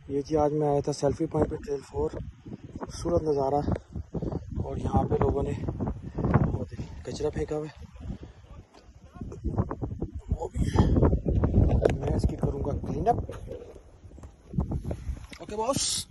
ये जी आज मैं आया था सेल्फी पॉइंट पे ट्रेल 4, खूबसूरत नज़ारा। और यहाँ पे लोगों ने वो कचरा फेंका हुआ है, वो भी मैं इसकी करूँगा क्लीन अप। Okay boss.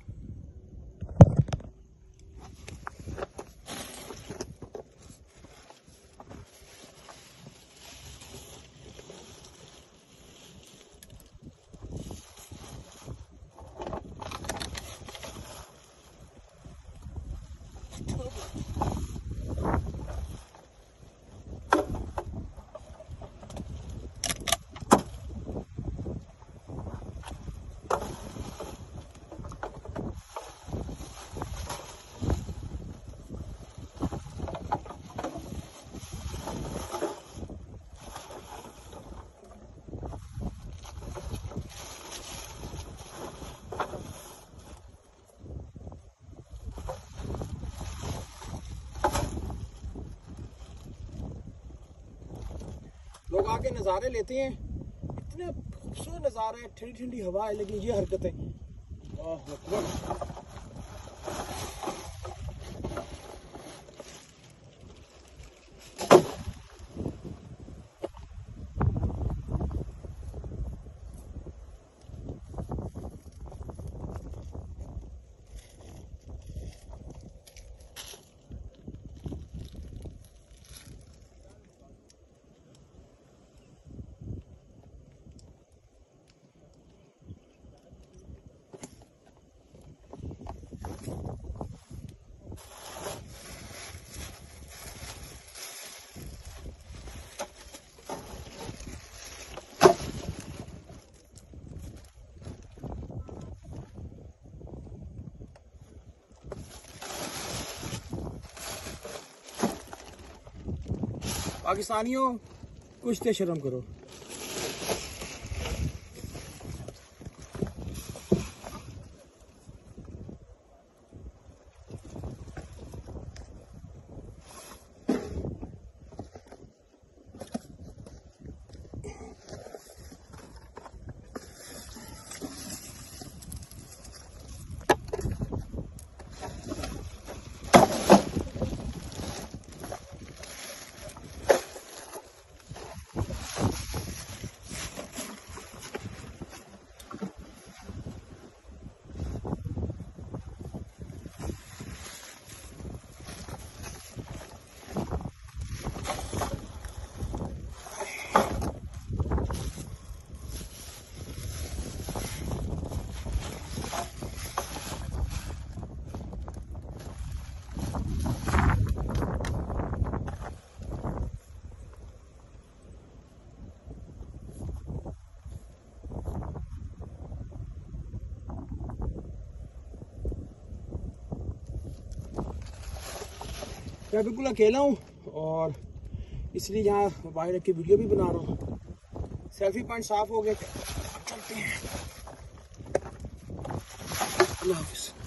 लोग आके नज़ारे लेते हैं, इतने खूबसूरत नज़ारा है, ठंडी ठंडी हवा है, लेकिन ये हरकतें पाकिस्तानियों कुछ तो शर्म करो। मैं बिल्कुल अकेला हूँ और इसलिए यहाँ बाहर रख के वीडियो भी बना रहा हूँ। सेल्फी पॉइंट साफ हो गए, चलते हैं। अल्लाह हाफिज़।